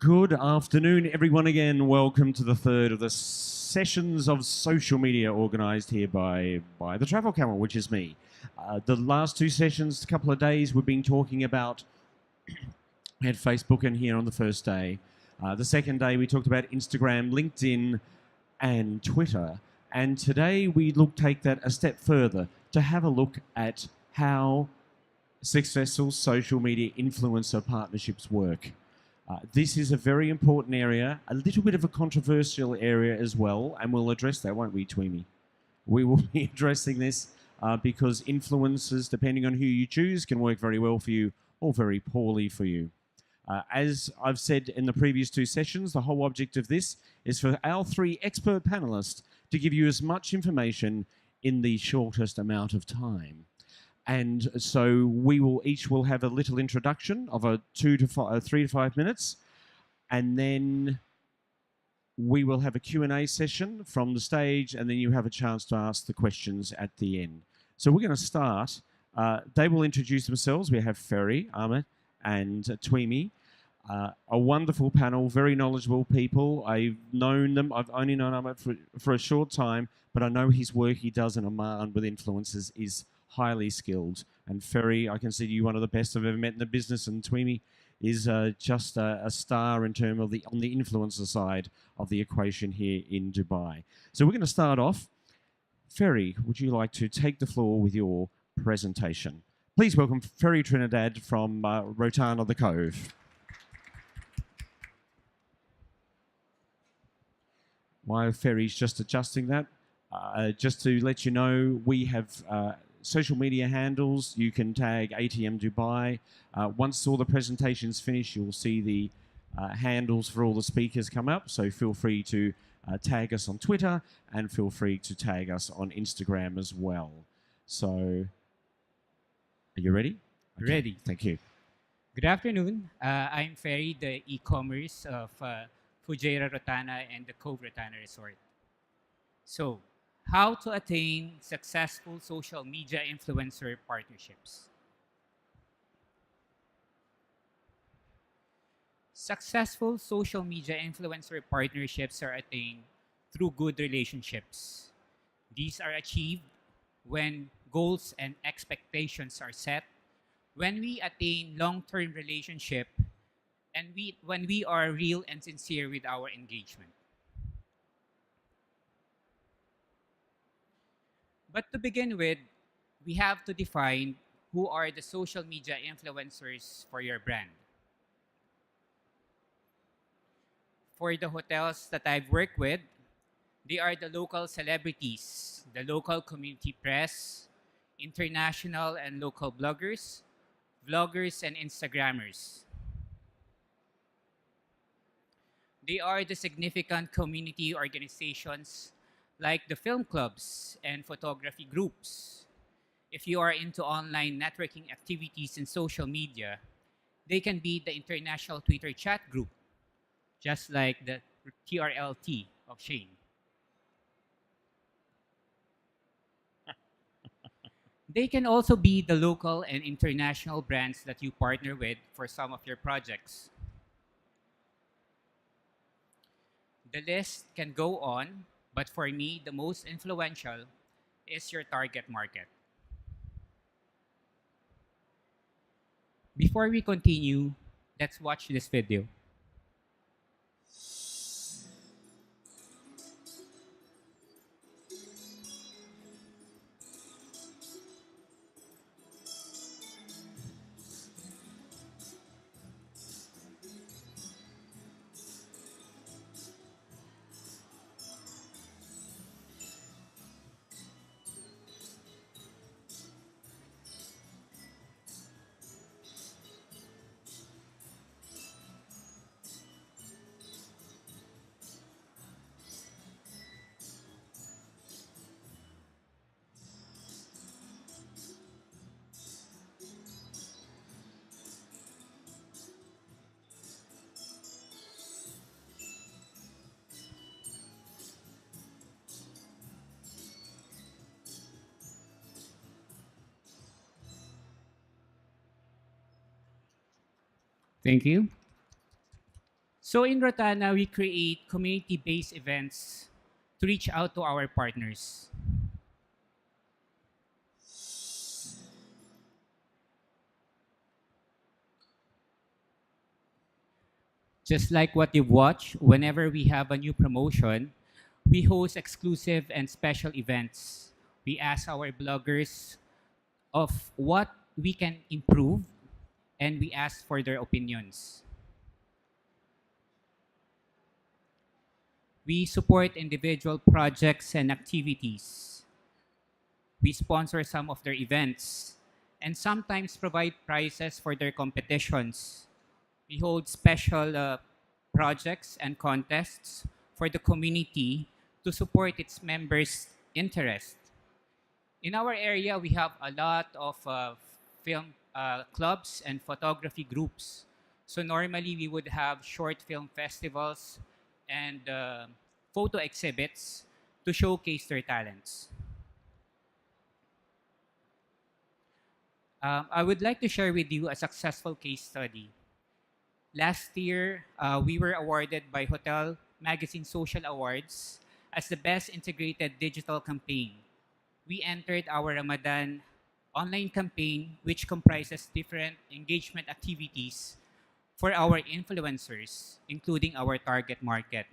Good afternoon, everyone. Again, welcome to the third of the sessions of social media organised here by the Travel Camel, which is me. The last two sessions, a couple of days, we've been talking about we had Facebook in here on the first day. The second day, we talked about Instagram, LinkedIn, and Twitter. And today, we take that a step further to have a look at how successful social media influencer partnerships work. This is a very important area, a little bit of a controversial area as well, and we'll address that, won't we, Tweemy? We will be addressing this because influencers, depending on who you choose, can work very well for you or very poorly for you. As I've said in the previous two sessions, the whole object of this is for our three expert panelists to give you as much information in the shortest amount of time. And so we will each have a little introduction of 3 to 5 minutes, and then we will have a Q&A session from the stage, and then you have a chance to ask the questions at the end. So we're going to start. They will introduce themselves. We have Ferry, Ahmed, and Tweemy. A wonderful panel, very knowledgeable people. I've known them. I've only known Ahmed for a short time, but I know his work he does in Oman with influencers is highly skilled. And Ferry, I consider you one of the best I've ever met in the business, and Tweemy is just a star in terms of on the influencer side of the equation here in Dubai. So we're going to start off. Ferry, would you like to take the floor with your presentation? Please welcome Ferry Trinidad from Rotan of the Cove. While Ferry's just adjusting that, just to let you know, we have social media handles. You can tag ATM Dubai. Once all the presentations finish, you'll see the handles for all the speakers come up. So feel free to tag us on Twitter and feel free to tag us on Instagram as well. So, are you ready? Okay. Ready. Thank you. Good afternoon. I'm Ferry, the e-commerce of Fujairah Rotana and the Cove Rotana Resort. So, how to attain successful social media influencer partnerships. Successful social media influencer partnerships are attained through good relationships. These are achieved when goals and expectations are set, when we attain long-term relationship, and when we are real and sincere with our engagement. But to begin with, we have to define who are the social media influencers for your brand. For the hotels that I've worked with, they are the local celebrities, the local community press, international and local bloggers, vloggers, and Instagrammers. They are the significant community organizations like the film clubs and photography groups. If you are into online networking activities in social media, they can be the international Twitter chat group, just like the TRLT of Shane. They can also be the local and international brands that you partner with for some of your projects. The list can go on, but for me, the most influential is your target market. Before we continue, let's watch this video. Thank you. So in Rotana, we create community-based events to reach out to our partners. Just like what you've watched, whenever we have a new promotion, we host exclusive and special events. We ask our bloggers of what we can improve, and we ask for their opinions. We support individual projects and activities. We sponsor some of their events and sometimes provide prizes for their competitions. We hold special projects and contests for the community to support its members' interest. In our area, we have a lot of film clubs and photography groups. So normally we would have short film festivals and photo exhibits to showcase their talents. I would like to share with you a successful case study. Last year, we were awarded by Hotel Magazine Social Awards as the best integrated digital campaign. We entered our Ramadan online campaign, which comprises different engagement activities for our influencers, including our target market.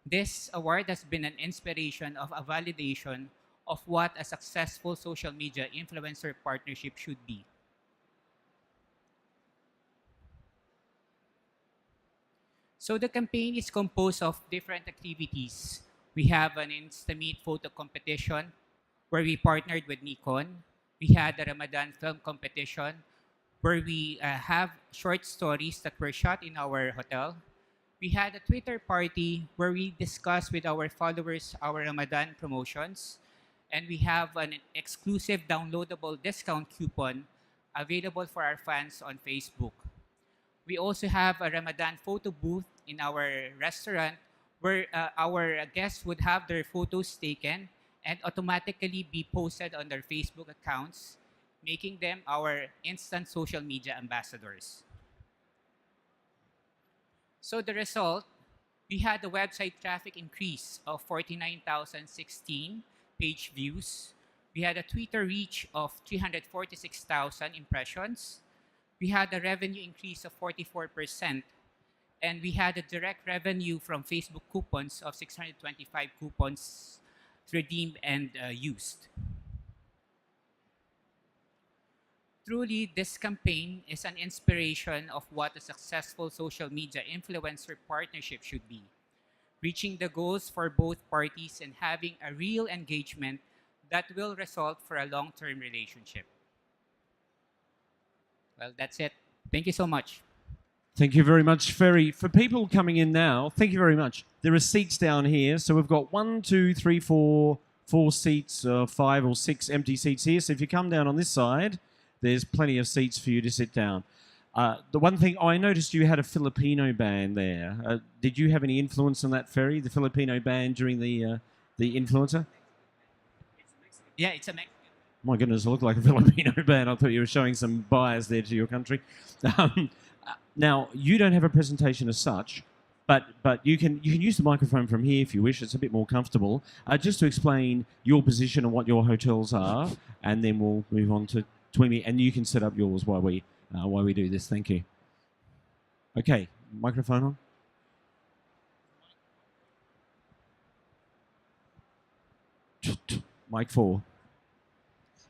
This award has been an inspiration of a validation of what a successful social media influencer partnership should be. So the campaign is composed of different activities. We have an Instameet photo competition where we partnered with Nikon. We had a Ramadan film competition where we have short stories that were shot in our hotel. We had a Twitter party where we discuss with our followers our Ramadan promotions. And we have an exclusive downloadable discount coupon available for our fans on Facebook. We also have a Ramadan photo booth in our restaurant where our guests would have their photos taken and automatically be posted on their Facebook accounts, making them our instant social media ambassadors. So the result, we had a website traffic increase of 49,016 page views. We had a Twitter reach of 346,000 impressions. We had a revenue increase of 44%. And we had a direct revenue from Facebook coupons of 625 coupons redeemed and used. Truly, this campaign is an inspiration of what a successful social media influencer partnership should be, reaching the goals for both parties and having a real engagement that will result for a long-term relationship. Well, that's it. Thank you so much. Thank you very much, Ferry. For people coming in now, thank you very much. There are seats down here. So we've got 1, 2, 3, 4, 4 seats, 5 or 6 empty seats here. So if you come down on this side, there's plenty of seats for you to sit down. The one thing, I noticed you had a Filipino band there. Did you have any influence on that, Ferry, the Filipino band during the influencer? Yeah, it's a My goodness, it looked like a Filipino band. I thought you were showing some bias there to your country. Now, you don't have a presentation as such, but you can use the microphone from here if you wish. It's a bit more comfortable. Just to explain your position and what your hotels are, and then we'll move on to Twimi, and you can set up yours while we do this. Thank you. Okay, microphone on. Mic 4.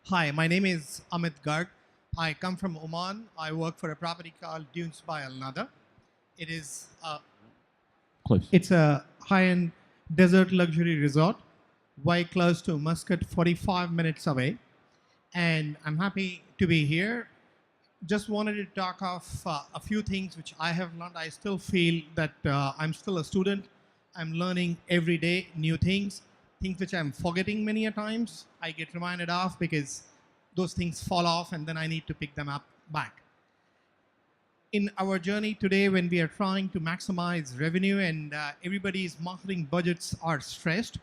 Hi, my name is Amit Garg. I come from Oman. I work for a property called Dunes by Al Nada. Close. It's a high-end desert luxury resort, way close to Muscat, 45 minutes away. And I'm happy to be here. Just wanted to talk of a few things which I have learned. I still feel that I'm still a student. I'm learning every day new things which I'm forgetting many a times. I get reminded of because those things fall off and then I need to pick them up back. In our journey today, when we are trying to maximize revenue and everybody's marketing budgets are stressed,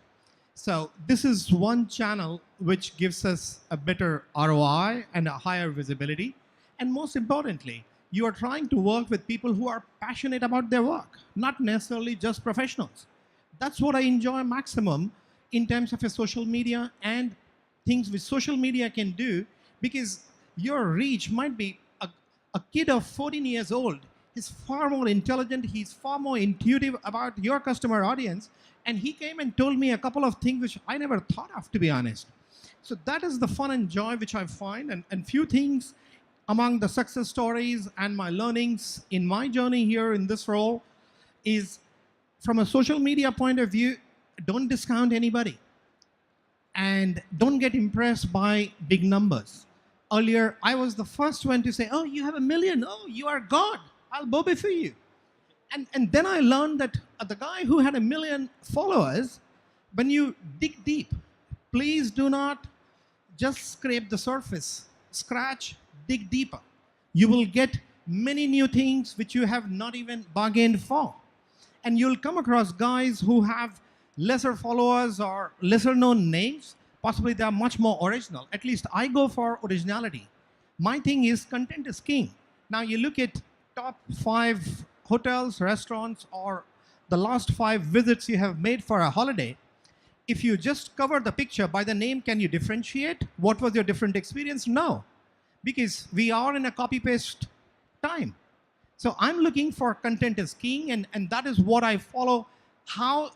so this is one channel which gives us a better ROI and a higher visibility. And most importantly, you are trying to work with people who are passionate about their work, not necessarily just professionals. That's what I enjoy maximum in terms of a social media and things which social media can do, because your reach might be a kid of 14 years old. He's far more intelligent, he's far more intuitive about your customer audience, and he came and told me a couple of things which I never thought of, to be honest. So that is the fun and joy which I find, and few things among the success stories and my learnings in my journey here in this role is, from a social media point of view, don't discount anybody and don't get impressed by big numbers. Earlier, I was the first one to say, oh, you have 1 million. Oh, you are God. I'll bow before you. And then I learned that the guy who had 1 million followers, when you dig deep, please do not just scrape the surface. Scratch, dig deeper. You will get many new things which you have not even bargained for. And you'll come across guys who have lesser followers or lesser known names. Possibly they are much more original. At least I go for originality. My thing is content is king. Now you look at top 5 hotels, restaurants, or the last 5 visits you have made for a holiday. If you just cover the picture by the name, can you differentiate? What was your different experience? No, because we are in a copy-paste time. So I'm looking for content is king, and that is what I follow.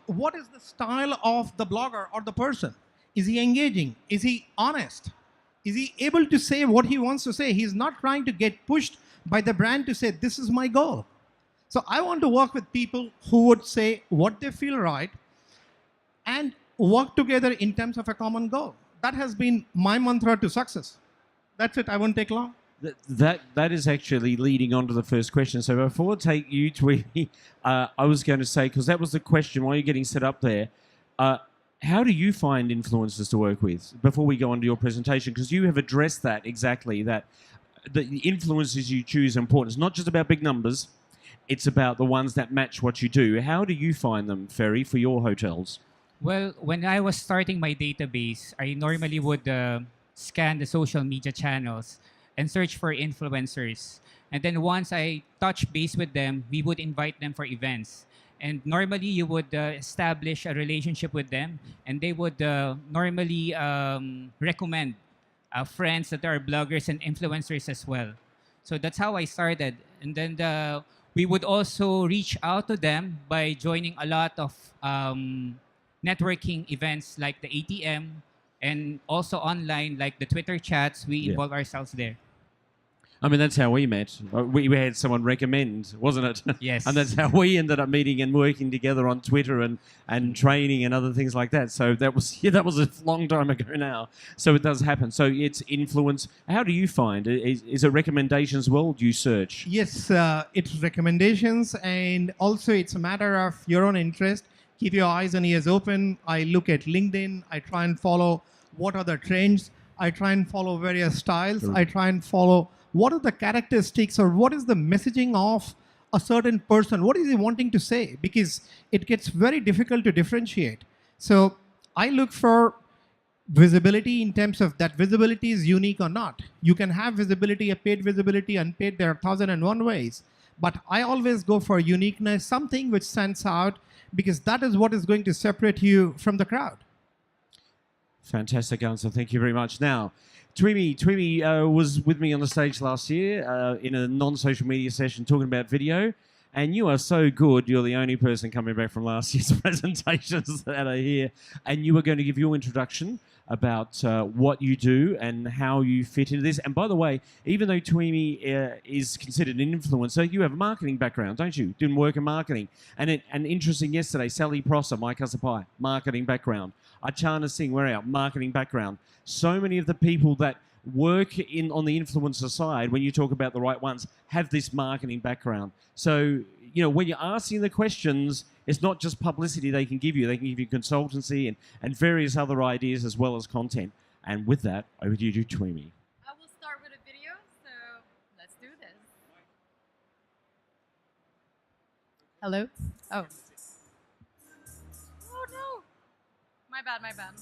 What is the style of the blogger or the person? Is he engaging? Is he honest? Is he able to say what he wants to say? He's not trying to get pushed by the brand to say, this is my goal. So I want to work with people who would say what they feel right and work together in terms of a common goal. That has been my mantra to success. That's it. I won't take long. That is actually leading on to the first question. So before I take you, Tweety, I was going to say, because that was the question while you're getting set up there, how do you find influencers to work with before we go on to your presentation? Because you have addressed that exactly, that the influencers you choose are important. It's not just about big numbers. It's about the ones that match what you do. How do you find them, Ferry, for your hotels? Well, when I was starting my database, I normally would scan the social media channels and search for influencers. And then once I touch base with them, we would invite them for events. And normally you would establish a relationship with them, and they would normally recommend friends that are bloggers and influencers as well. So that's how I started. And then we would also reach out to them by joining a lot of networking events like the ATM, and also online like the Twitter chats. We involve ourselves there. I mean, that's how we met. We had someone recommend, wasn't it? Yes. And that's how we ended up meeting and working together on Twitter and training and other things like that. So that was a long time ago now. So it does happen. So it's influence. How do you find? Is it recommendations as well? Do you search? Yes, it's recommendations, and also it's a matter of your own interest. Keep your eyes and ears open. I look at LinkedIn. I try and follow what are the trends. I try and follow various styles. Sure. I try and follow what are the characteristics or what is the messaging of a certain person. What is he wanting to say? Because it gets very difficult to differentiate. So I look for visibility in terms of that visibility is unique or not. You can have visibility, a paid visibility, unpaid. There are 1,001 ways. But I always go for uniqueness, something which stands out, because that is what is going to separate you from the crowd. Fantastic answer. Thank you very much. Now, Tweemy was with me on the stage last year in a non-social media session talking about video, and you are so good. You're the only person coming back from last year's presentations that are here, and you are going to give your introduction about what you do and how you fit into this. And by the way, even though Tweemy is considered an influencer, you have a marketing background, don't you? Doing work in marketing. And interesting yesterday, Sally Prosser, Mike Asapai, marketing background. Achana Singh, we're out, marketing background. So many of the people that work on the influencer side, when you talk about the right ones, have this marketing background. So, when you're asking the questions, it's not just publicity they can give you. They can give you consultancy and various other ideas as well as content. And with that, over to you, Tweemy. I will start with a video, so let's do this. Hello? Oh. Oh no! My bad, my bad.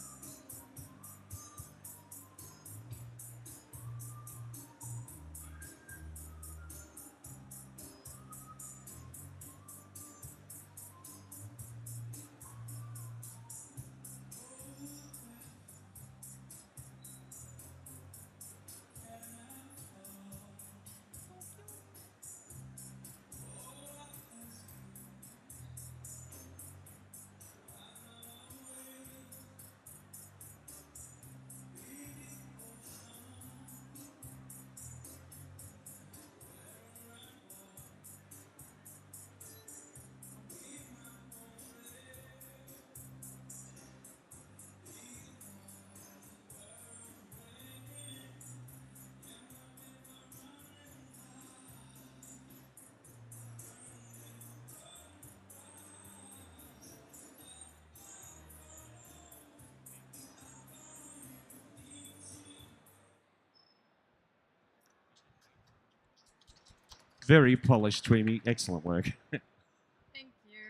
Very polished, Tweemy. Excellent work. Thank you.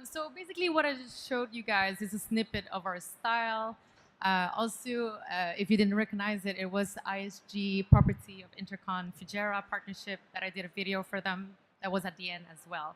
So basically, what I just showed you guys is a snippet of our style. Also, if you didn't recognize it, it was ISG property of Intercon Fujairah partnership that I did a video for them that was at the end as well.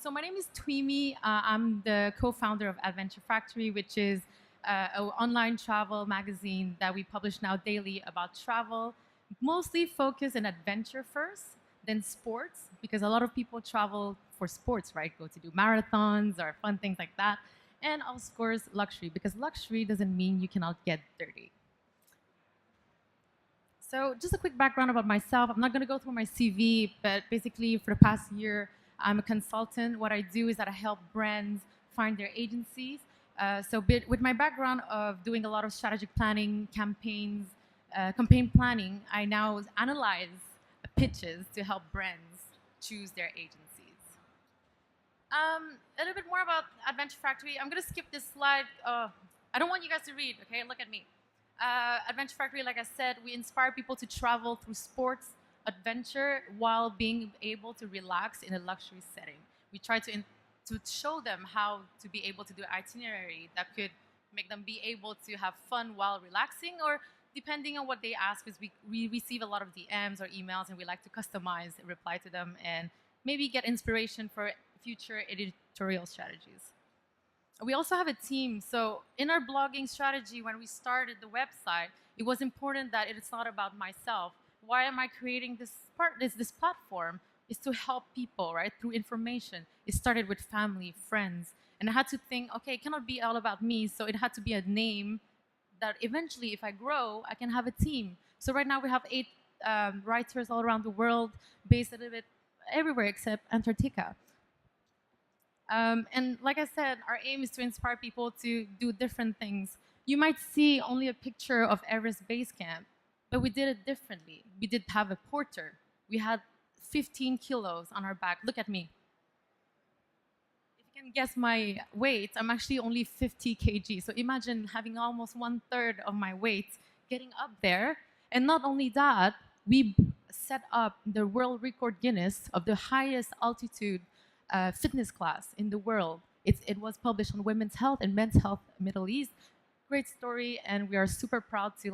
So my name is Tweemy. I'm the co-founder of Adventure Factory, which is an online travel magazine that we publish now daily about travel, mostly focused on adventure first, then sports, because a lot of people travel for sports, right? Go to do marathons or fun things like that. And of course, luxury, because luxury doesn't mean you cannot get dirty. So just a quick background about myself. I'm not going to go through my CV, but basically for the past year, I'm a consultant. What I do is that I help brands find their agencies. With my background of doing a lot of strategic planning, campaigns, campaign planning, I now analyze pitches to help brands choose their agencies. A little bit more about Adventure Factory. I'm going to skip this slide. I don't want you guys to read, okay? Look at me. Adventure Factory, like I said, we inspire people to travel through sports, adventure, while being able to relax in a luxury setting. We try to show them how to be able to do an itinerary that could make them be able to have fun while relaxing, or depending on what they ask, because we receive a lot of DMs or emails, and we like to customize and reply to them and maybe get inspiration for future editorial strategies. We also have a team. So in our blogging strategy, when we started the website, it was important that it's not about myself. Why am I creating this platform? Is to help people, right, through information. It started with family, friends, and I had to think, okay, it cannot be all about me, so it had to be a name that eventually, if I grow, I can have a team. So right now we have 8 writers all around the world, based a little bit everywhere except Antarctica. And like I said, our aim is to inspire people to do different things. You might see only a picture of Everest Base Camp, but we did it differently. We did have a porter. We had 15 kilos on our back. Look at me. If you can guess my weight, I'm actually only 50 kg. So imagine having almost 1/3 of my weight getting up there. And not only that, we set up the world record Guinness of the highest altitude fitness class in the world. It was published on Women's Health and Men's Health Middle East. Great story, and we are super proud to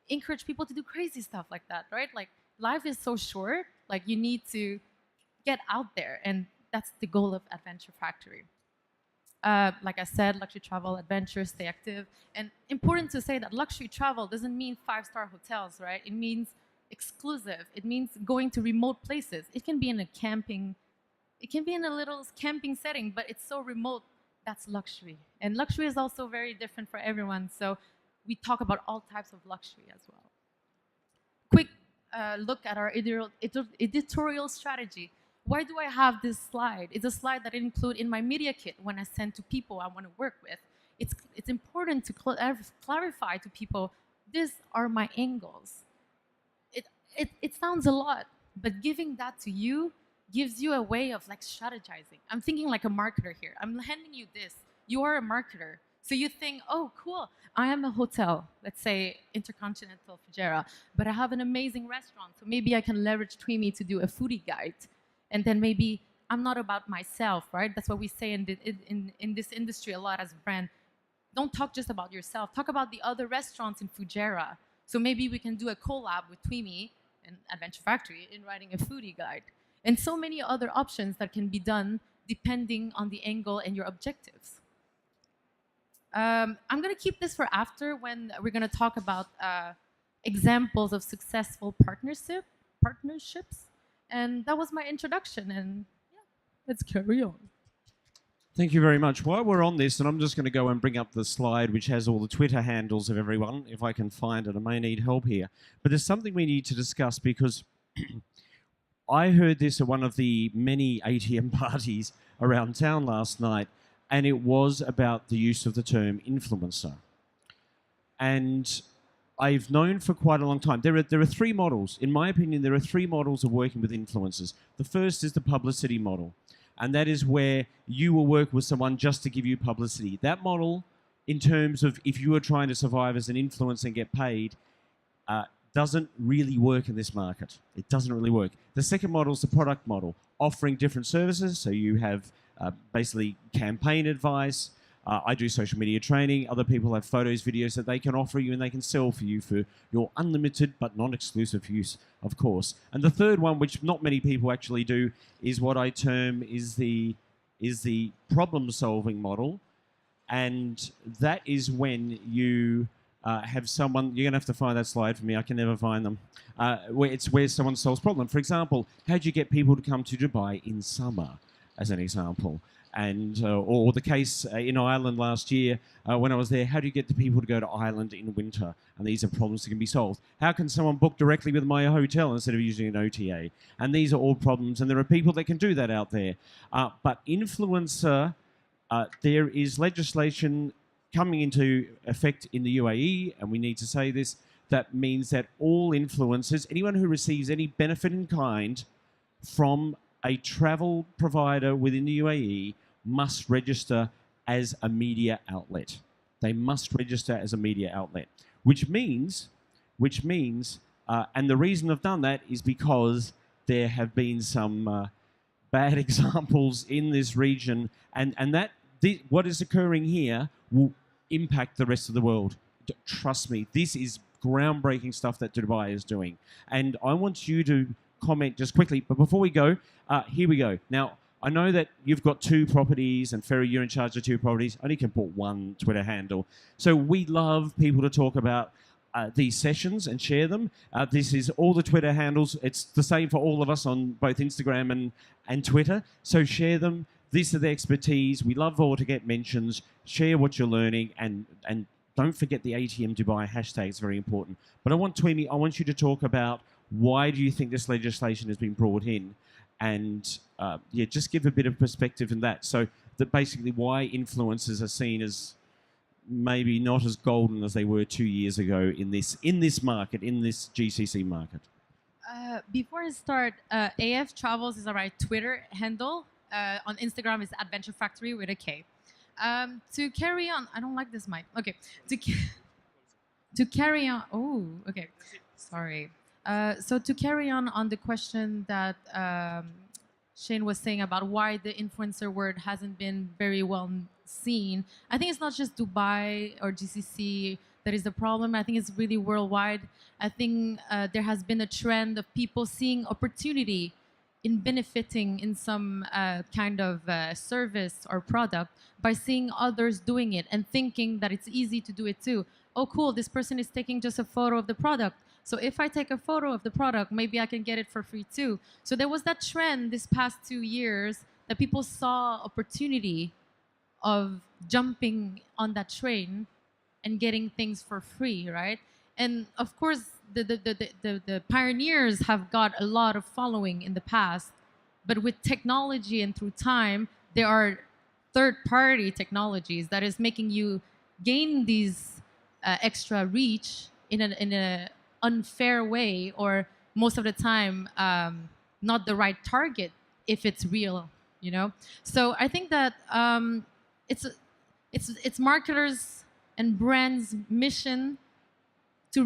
encourage people to do crazy stuff like that, right? Like, life is so short, like you need to get out there, and that's the goal of Adventure Factory. Like I said, luxury travel, adventure, stay active. And important to say that luxury travel doesn't mean 5-star hotels, right? It means exclusive. It means going to remote places. It can be in a little camping setting, but it's so remote, that's luxury. And luxury is also very different for everyone, so we talk about all types of luxury as well. Quick look at our editorial strategy. Why do I have this slide? It's a slide that I include in my media kit when I send to people I want to work with. It's important to clarify to people, these are my angles. It sounds a lot, but giving that to you gives you a way of strategizing. I'm thinking like a marketer here. I'm handing you this. You are a marketer. So you think, oh, cool, I am a hotel, let's say Intercontinental Fujairah, but I have an amazing restaurant, so maybe I can leverage Tweemy to do a foodie guide. And then maybe I'm not about myself, right? That's what we say in this industry a lot as a brand. Don't talk just about yourself. Talk about the other restaurants in Fujairah. So maybe we can do a collab with Tweemy and Adventure Factory in writing a foodie guide. And so many other options that can be done depending on the angle and your objectives. I'm going to keep this for after, when we're going to talk about examples of successful partnerships. And that was my introduction. And yeah, let's carry on. Thank you very much. While we're on this, and I'm just going to go and bring up the slide which has all the Twitter handles of everyone, if I can find it. I may need help here. But there's something we need to discuss, because I heard this at one of the many ATM parties around town last night, and it was about the use of the term influencer. And I've known for quite a long time. There are 3 models. In my opinion, there are 3 models of working with influencers. The first is the publicity model, and that is where you will work with someone just to give you publicity. That model, in terms of if you are trying to survive as an influencer and get paid, doesn't really work in this market. It doesn't really work. The second model is the product model, offering different services. So you have basically campaign advice. I do social media training. Other people have photos, videos that they can offer you and they can sell for you for your unlimited but non-exclusive use, of course. And the third one, which not many people actually do, is what I term is the problem-solving model. And that is when you have someone, you're going to have to find that slide for me, I can never find them, where someone solves problem. For example, how do you get people to come to Dubai in summer, as an example? And or the case in Ireland last year when I was there, how do you get the people to go to Ireland in winter? And these are problems that can be solved. How can someone book directly with my hotel instead of using an OTA? And these are all problems, and there are people that can do that out there. But influencer, there is legislation coming into effect in the UAE, and we need to say this, that means that all influencers, anyone who receives any benefit in kind from a travel provider within the UAE must register as a media outlet. They must register as a media outlet, which means, and the reason I've done that is because there have been some bad examples in this region, and what is occurring here will impact the rest of the world. Trust me, this is groundbreaking stuff that Dubai is doing, and I want you to comment just quickly. But before we go, here we go. Now, I know that you've got 2 properties, and Ferry, you're in charge of 2 properties. I only can put 1 Twitter handle. So we love people to talk about these sessions and share them. This is all the Twitter handles. It's the same for all of us on both Instagram and Twitter. So share them. These are the expertise. We love all to get mentions. Share what you're learning, and don't forget the ATM Dubai hashtag. It's very important. But I want you to talk about why do you think this legislation has been brought in, and just give a bit of perspective in that. So that basically why influencers are seen as maybe not as golden as they were 2 years ago in this market, in this GCC market. Before I start, AF Travels is our Twitter handle. On Instagram is Adventure Factory with a K. To carry on, I don't like this mic. Okay. To carry on. Oh, okay. Sorry. So to carry on the question that Shane was saying about why the influencer word hasn't been very well seen, I think it's not just Dubai or GCC that is the problem. I think it's really worldwide. I think there has been a trend of people seeing opportunity in benefiting in some kind of service or product by seeing others doing it and thinking that it's easy to do it too. Oh, cool, this person is taking just a photo of the product. So if I take a photo of the product, maybe I can get it for free too. So there was that trend this past 2 years that people saw opportunity of jumping on that train and getting things for free, right? And of course, the pioneers have got a lot of following in the past, but with technology and through time, there are third-party technologies that is making you gain these extra reach in a unfair way, or most of the time not the right target if it's real, you know. So I think that it's marketers and brands' mission to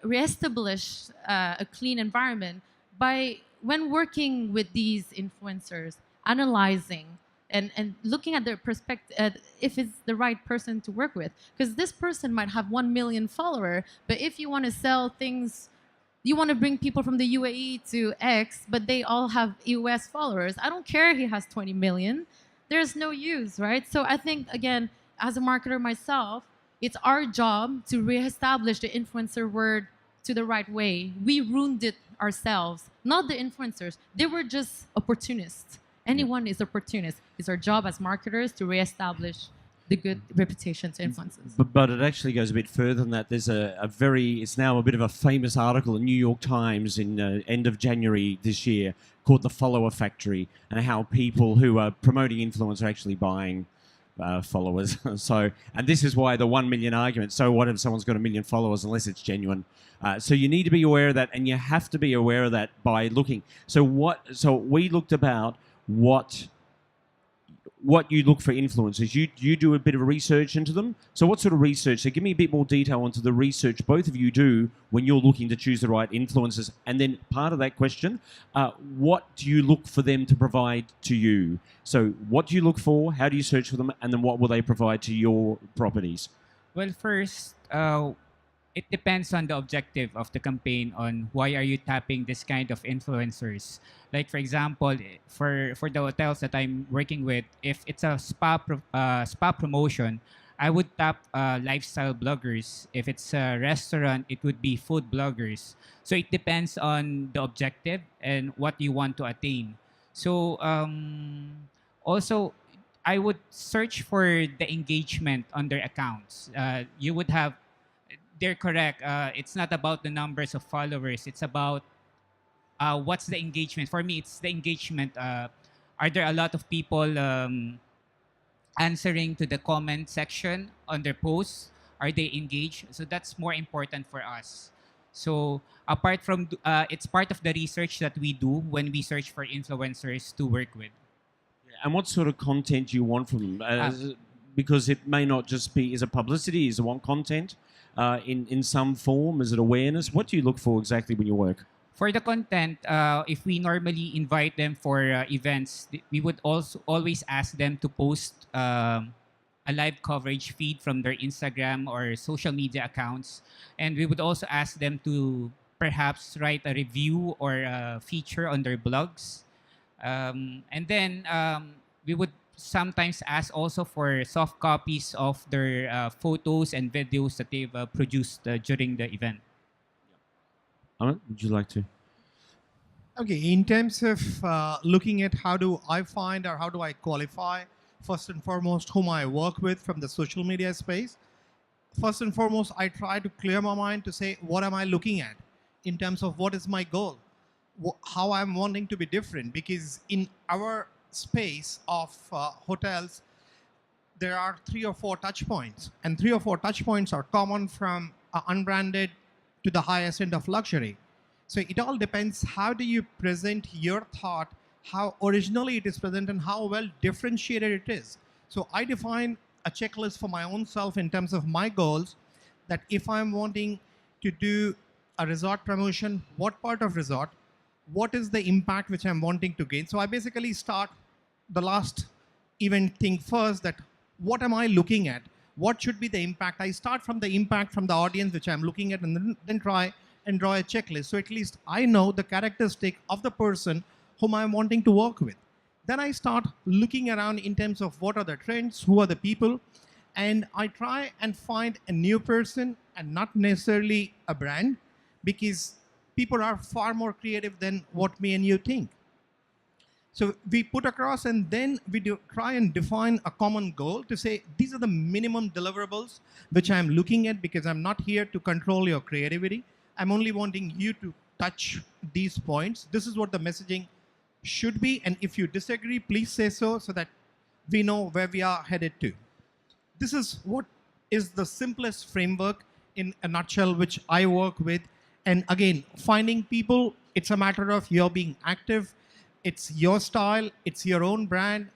reestablish a clean environment by, when working with these influencers, analyzing and looking at their perspective, if it's the right person to work with. Because this person might have 1 million followers, but if you want to sell things, you want to bring people from the UAE to X, but they all have US followers. I don't care if he has 20 million. There's no use, right? So I think, again, as a marketer myself, it's our job to reestablish the influencer word to the right way. We ruined it ourselves, not the influencers. They were just opportunists. Anyone is opportunist. It's our job as marketers to reestablish the good reputation to influencers. But it actually goes a bit further than that. There's it's now a bit of a famous article in New York Times in end of January this year called The Follower Factory, and how people who are promoting influence are actually buying followers. So, and this is why the 1 million argument. So what if someone's got 1 million followers unless it's genuine? So you need to be aware of that, and you have to be aware of that by looking. So we looked about what you look for influencers. You do a bit of research into them. So what sort of research? So give me a bit more detail onto the research both of you do when you're looking to choose the right influencers. And then part of that question, what do you look for them to provide to you? So what do you look for? How do you search for them? And then what will they provide to your properties? Well, first, it depends on the objective of the campaign on why are you tapping this kind of influencers. Like for example, for the hotels that I'm working with, if it's a spa promotion, I would tap lifestyle bloggers. If it's a restaurant, it would be food bloggers. So it depends on the objective and what you want to attain. So also, I would search for the engagement on their accounts. You would have, they're correct. It's not about the numbers of followers. It's about what's the engagement. For me, it's the engagement. Are there a lot of people answering to the comment section on their posts? Are they engaged? So that's more important for us. So apart from, it's part of the research that we do when we search for influencers to work with. And what sort of content do you want from them? Because it may not just be, is it publicity? Is it want content in some form? Is it awareness? What do you look for exactly when you work? For the content, if we normally invite them for events, we would also always ask them to post a live coverage feed from their Instagram or social media accounts. And we would also ask them to perhaps write a review or a feature on their blogs. And then we would sometimes ask also for soft copies of their photos and videos that they've produced during the event. Amit, would you like to? Okay, in terms of looking at how do I find or how do I qualify, first and foremost, whom I work with from the social media space, first and foremost, I try to clear my mind to say, what am I looking at in terms of what is my goal? How I'm wanting to be different, because in our space of hotels, there are 3 or 4 touch points, and 3 or 4 touch points are common from unbranded to the highest end of luxury. So it all depends how do you present your thought, how originally it is present, and how well differentiated it is. So I define a checklist for my own self in terms of my goals, that if I'm wanting to do a resort promotion, what part of resort, what is the impact which I'm wanting to gain. So I basically start the last event thing first, that what am I looking at? What should be the impact? I start from the impact from the audience which I'm looking at, and then try and draw a checklist. So at least I know the characteristic of the person whom I'm wanting to work with. Then I start looking around in terms of what are the trends, who are the people, and I try and find a new person and not necessarily a brand, because people are far more creative than what me and you think. So we put across, and then we try and define a common goal to say, these are the minimum deliverables which I'm looking at, because I'm not here to control your creativity. I'm only wanting you to touch these points. This is what the messaging should be. And if you disagree, please say so that we know where we are headed to. This is what is the simplest framework in a nutshell, which I work with. And again, finding people, it's a matter of your being active. It's your style. It's your own brand.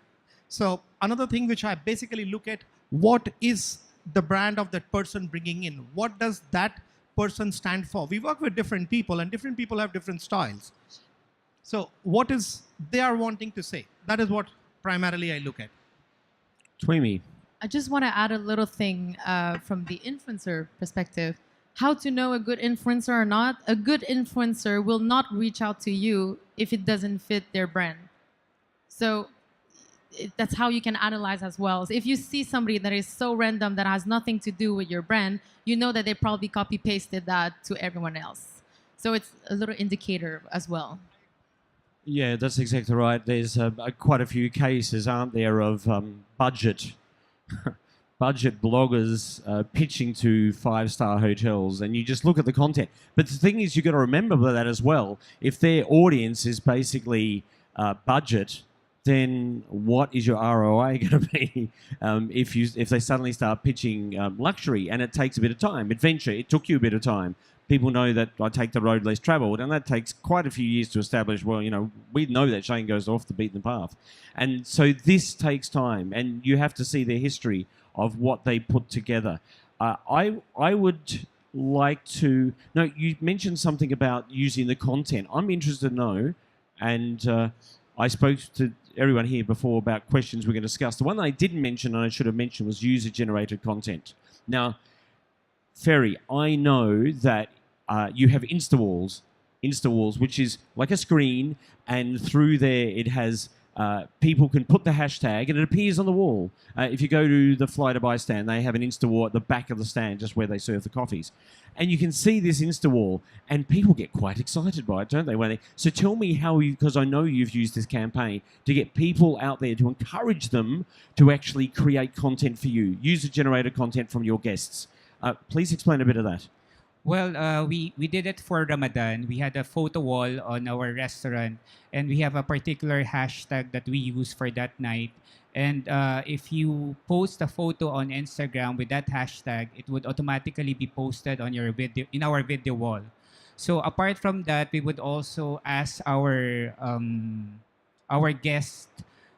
So another thing which I basically look at, what is the brand of that person bringing in? What does that person stand for? We work with different people, and different people have different styles. So what is they are wanting to say? That is what primarily I look at. Twimi. I just want to add a little thing from the influencer perspective. How to know a good influencer or not? A good influencer will not reach out to you if it doesn't fit their brand. So that's how you can analyze as well. So if you see somebody that is so random that has nothing to do with your brand, you know that they probably copy-pasted that to everyone else. So it's a little indicator as well. Yeah, that's exactly right. There's quite a few cases, aren't there, of budget bloggers pitching to 5-star hotels, and you just look at the content. But the thing is, you've got to remember that as well. If their audience is basically budget, then what is your ROI going to be if they suddenly start pitching luxury? And it takes a bit of time. Adventure, it took you a bit of time. people know that I take the road less travelled, and that takes quite a few years to establish. Well, we know that Shane goes off the beaten path, and so this takes time, and you have to see their history of what they put together. I would like to. No, you mentioned something about using the content. I'm interested to know, and I spoke to everyone here before about questions we're going to discuss. The one that I didn't mention, and I should have mentioned, was user-generated content. Now, Ferry, I know that you have InstaWalls, which is like a screen, and through there it has people can put the hashtag and it appears on the wall. If you go to the Fly to Buy stand, they have an InstaWall at the back of the stand, just where they serve the coffees. And you can see this InstaWall, and people get quite excited by it, don't they? So tell me how you, because I know you've used this campaign to get people out there, to encourage them to actually create content for you, user-generated content from your guests. Please explain a bit of that. Well, we did it for Ramadan. We had a photo wall on our restaurant, and we have a particular hashtag that we use for that night. And if you post a photo on Instagram with that hashtag, it would automatically be posted on your video, in our video wall. So apart from that, we would also ask our guests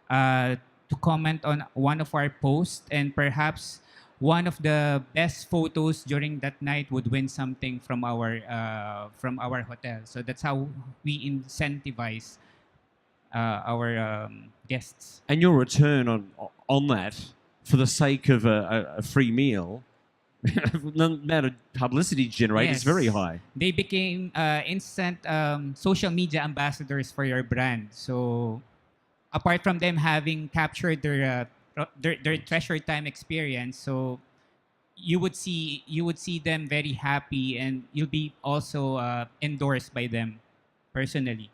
to comment on one of our posts, and perhaps one of the best photos during that night would win something from our hotel. So that's how we incentivize our guests. And your return on that, for the sake of a free meal, the amount of publicity generated is very high. They became instant social media ambassadors for your brand. So apart from them having captured their treasure time experience, so you would see them very happy, and you'll be also endorsed by them personally.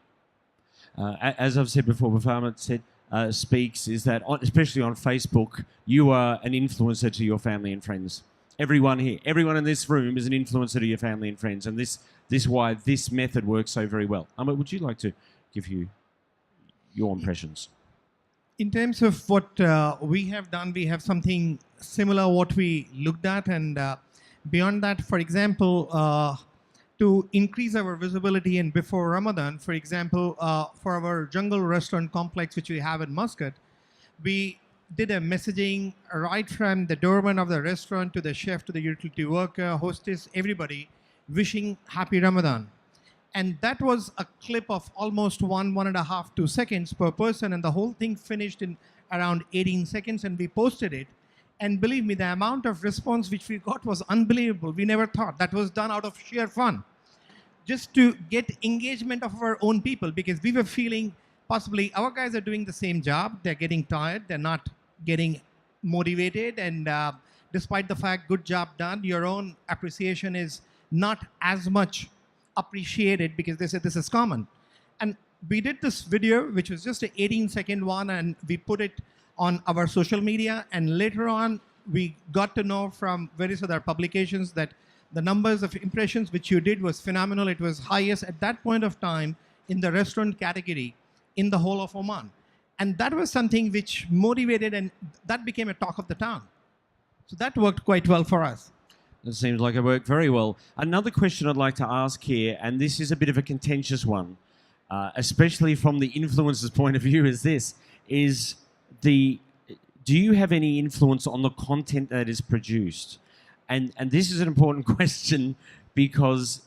As I've said before Ahmed said speaks, is that especially on Facebook, you are an influencer to your family and friends. Everyone here, everyone in this room is an influencer to your family and friends, and this why this method works so very well. Ahmed, would you like to give your impressions? In terms of what we have done, we have something similar what we looked at, and beyond that, for example, to increase our visibility and before Ramadan, for example, for our Jungle Restaurant complex, which we have in Muscat, we did a messaging right from the doorman of the restaurant to the chef to the utility worker, hostess, everybody, wishing happy Ramadan. And that was a clip of almost 1.5, 2 seconds per person, and the whole thing finished in around 18 seconds, and we posted it. And believe me, the amount of response which we got was unbelievable. We never thought. That was done out of sheer fun, just to get engagement of our own people, because we were feeling possibly our guys are doing the same job. They're getting tired. They're not getting motivated. And despite the fact, good job done, your own appreciation is not as much appreciated, because they said this is common. And we did this video, which was just an 18-second one, and we put it on our social media. And later on, we got to know from various other publications that the numbers of impressions which you did was phenomenal. It was highest at that point of time in the restaurant category in the whole of Oman. And that was something which motivated, and that became a talk of the town. So that worked quite well for us. It seems like it worked very well. Another question I'd like to ask here, and this is a bit of a contentious one, especially from the influencer's point of view, do you have any influence on the content that is produced? And this is an important question, because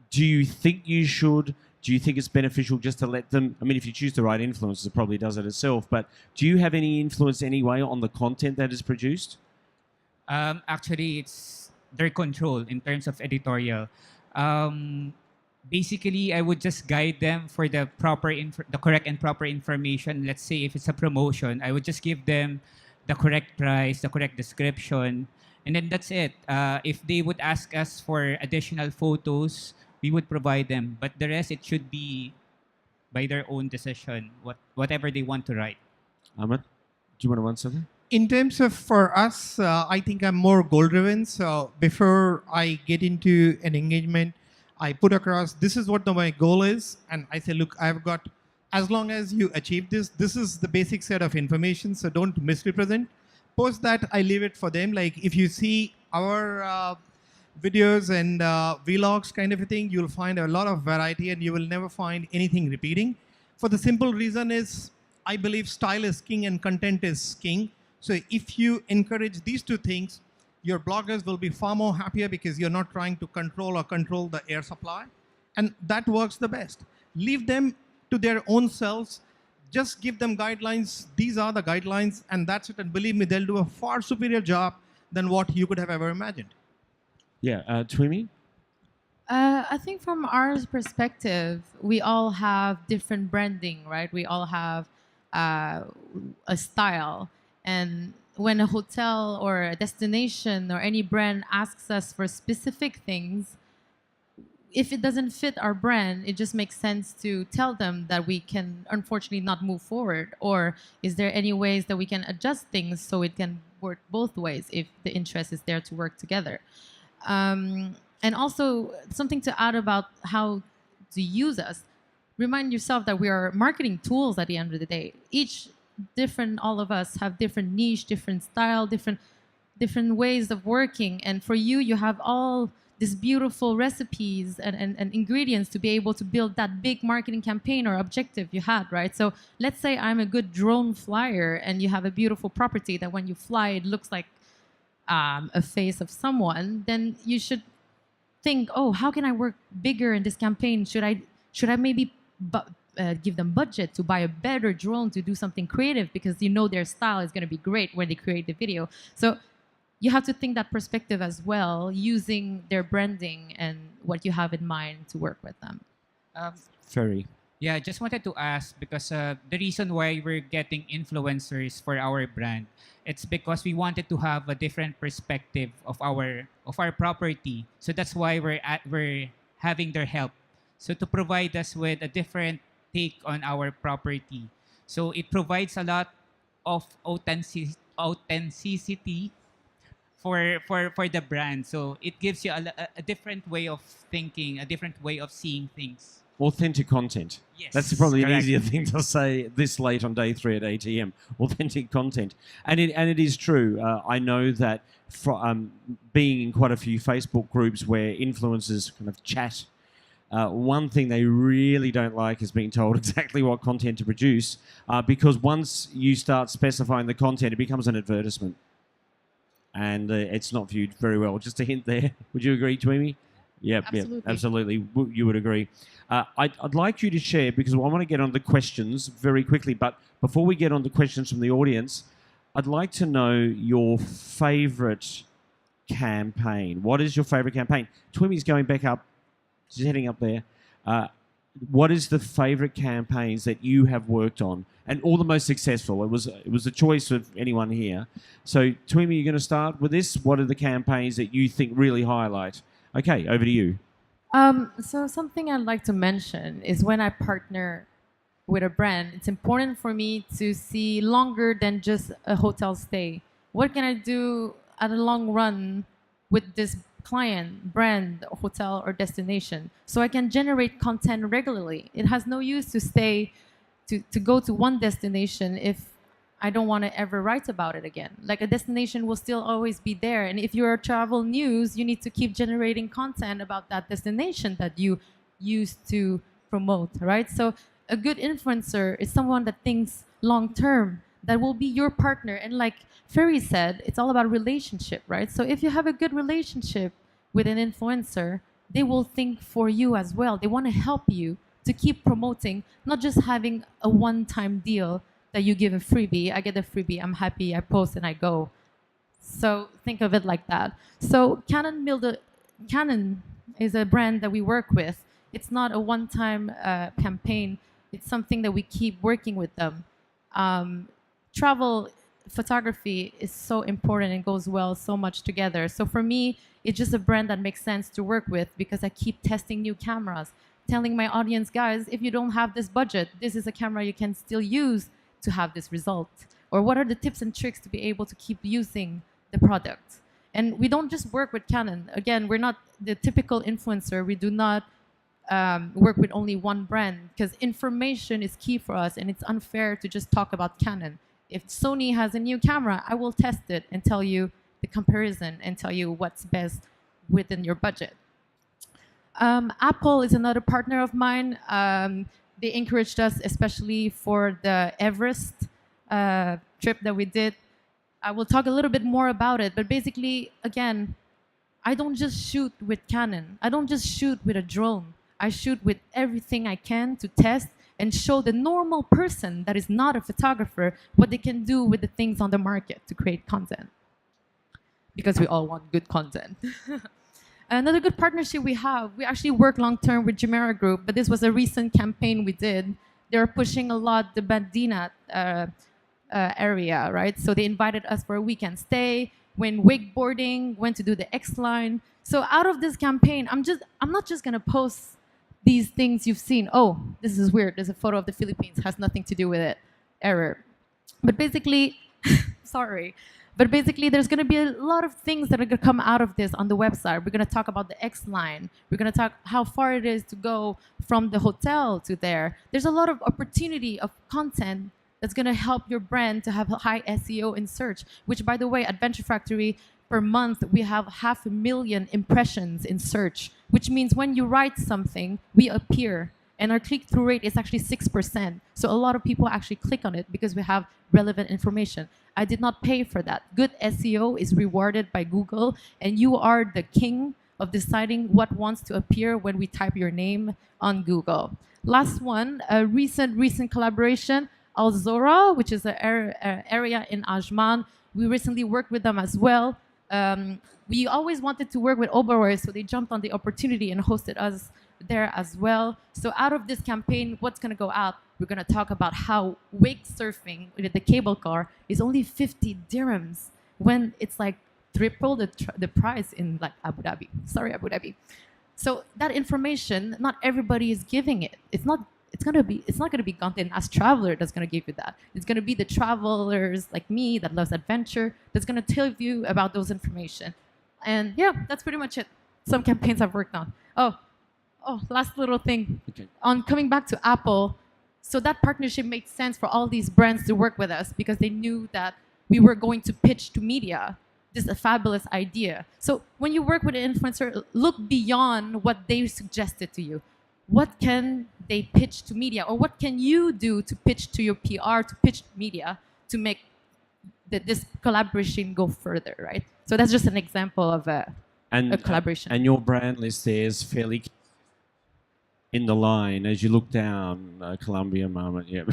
do you think you should? Do you think it's beneficial just to let them? I mean, if you choose the right influencers, it probably does it itself. But do you have any influence anyway on the content that is produced? Actually, it's their control in terms of editorial. Basically, I would just guide them for the correct and proper information. Let's say if it's a promotion, I would just give them the correct price, the correct description, and then that's it. If they would ask us for additional photos, we would provide them. But the rest, it should be by their own decision, whatever they want to write. Ahmed, do you want to answer that? In terms of for us, I think I'm more goal-driven. So before I get into an engagement, I put across, this is what my goal is. And I say, look, I've got, as long as you achieve this, this is the basic set of information. So don't misrepresent. Post that, I leave it for them. Like if you see our videos and vlogs kind of a thing, you'll find a lot of variety and you will never find anything repeating. For the simple reason is, I believe style is king and content is king. So if you encourage these two things, your bloggers will be far more happier because you're not trying to control the air supply. And that works the best. Leave them to their own selves. Just give them guidelines. These are the guidelines, and that's it. And believe me, they'll do a far superior job than what you could have ever imagined. Yeah, Twimi? I think from our perspective, we all have different branding, right? We all have a style. And when a hotel or a destination or any brand asks us for specific things, if it doesn't fit our brand, it just makes sense to tell them that we can unfortunately not move forward. Or is there any ways that we can adjust things so it can work both ways if the interest is there to work together? And also something to add about how to use us. Remind yourself that we are marketing tools at the end of the day. All of us have different niche, different style, different ways of working. And for you, you have all these beautiful recipes and ingredients to be able to build that big marketing campaign or objective you had, right? So let's say I'm a good drone flyer and you have a beautiful property that when you fly, it looks like a face of someone, then you should think, oh, how can I work bigger in this campaign? Should I maybe give them budget to buy a better drone to do something creative because you know their style is going to be great when they create the video. So you have to think that perspective as well, using their branding and what you have in mind to work with them. Ferry. Yeah, I just wanted to ask because the reason why we're getting influencers for our brand, it's because we wanted to have a different perspective of our property. So that's why we're having their help. So to provide us with a different take on our property. So it provides a lot of authenticity for the brand. So it gives you a different way of thinking, a different way of seeing things. Authentic content. Yes, That's probably an correct. easier thing to say this late on day 3 at ATM. Authentic content. And it is true. I know that being in quite a few Facebook groups where influencers kind of chat, one thing they really don't like is being told exactly what content to produce, because once you start specifying the content, it becomes an advertisement. And it's not viewed very well. Just a hint there. Would you agree, Twimi? Yep, absolutely. You would agree. I'd like you to share, because I want to get on the questions very quickly, but before we get on the questions from the audience, I'd like to know your favourite campaign. What is your favourite campaign? Twimi's going back up. She's heading up there. What is the favourite campaigns that you have worked on, and all the most successful? It was a choice of anyone here. So, Twimi, you're going to start with this. What are the campaigns that you think really highlight? Okay, over to you. So something I'd like to mention is when I partner with a brand, it's important for me to see longer than just a hotel stay. What can I do at a long run with this client, brand, hotel, or destination so I can generate content regularly? It has no use to go to one destination if I don't want to ever write about it again. Like, a destination will still always be there. And if you're travel news, you need to keep generating content about that destination that you used to promote, right? So a good influencer is someone that thinks long term, that will be your partner. And like Ferry said, it's all about relationship, right? So if you have a good relationship with an influencer, they will think for you as well. They want to help you to keep promoting, not just having a one-time deal that you give a freebie. I get a freebie, I'm happy, I post and I go. So think of it like that. So Canon is a brand that we work with. It's not a one-time campaign. It's something that we keep working with them. Travel photography is so important and goes well so much together. So for me, it's just a brand that makes sense to work with because I keep testing new cameras, telling my audience, guys, if you don't have this budget, this is a camera you can still use to have this result. Or what are the tips and tricks to be able to keep using the product? And we don't just work with Canon. Again, we're not the typical influencer. We do not work with only one brand because information is key for us, and it's unfair to just talk about Canon. If Sony has a new camera, I will test it and tell you the comparison and tell you what's best within your budget. Apple is another partner of mine. They encouraged us, especially for the Everest trip that we did. I will talk a little bit more about it, but basically, again, I don't just shoot with Canon. I don't just shoot with a drone. I shoot with everything I can to test and show the normal person that is not a photographer what they can do with the things on the market to create content. Because we all want good content. Another good partnership we have, we actually work long-term with Jumeirah Group, but this was a recent campaign we did. They're pushing a lot the Bandina area, right? So they invited us for a weekend stay, went wakeboarding, went to do the X-Line. So out of this campaign, I'm not just gonna post these things you've seen. Oh, this is weird. There's a photo of the Philippines, has nothing to do with it. Error. But basically, sorry. But basically, there's going to be a lot of things that are going to come out of this on the website. We're going to talk about the X-Line. We're going to talk how far it is to go from the hotel to there. There's a lot of opportunity of content that's going to help your brand to have a high SEO in search, which, by the way, at Venture Factory, per month, we have 500,000 impressions in search, which means when you write something, we appear. And our click-through rate is actually 6%. So a lot of people actually click on it because we have relevant information. I did not pay for that. Good SEO is rewarded by Google, and you are the king of deciding what wants to appear when we type your name on Google. Last one, a recent collaboration, Al Zora, which is an area in Ajman. We recently worked with them as well. We always wanted to work with Oberoi, so they jumped on the opportunity and hosted us there as well. So out of this campaign, what's going to go out? We're going to talk about how wake surfing with the cable car is only 50 dirhams when it's like triple the price in like Abu Dhabi. Sorry, Abu Dhabi. So that information, not everybody is giving it. It's not going to be content as traveler that's going to give you that. It's going to be the travelers like me that loves adventure that's going to tell you about those information. And yeah, that's pretty much it. Some campaigns I've worked on. Oh, last little thing. Okay. On coming back to Apple, so that partnership made sense for all these brands to work with us because they knew that we were going to pitch to media. This is a fabulous idea. So when you work with an influencer, look beyond what they suggested to you. What can they pitch to media, or what can you do to pitch to your PR, to pitch to media, to make this collaboration go further, right? So that's just an example of a collaboration. And your brand list there is fairly in the line as you look down Columbia moment, yeah.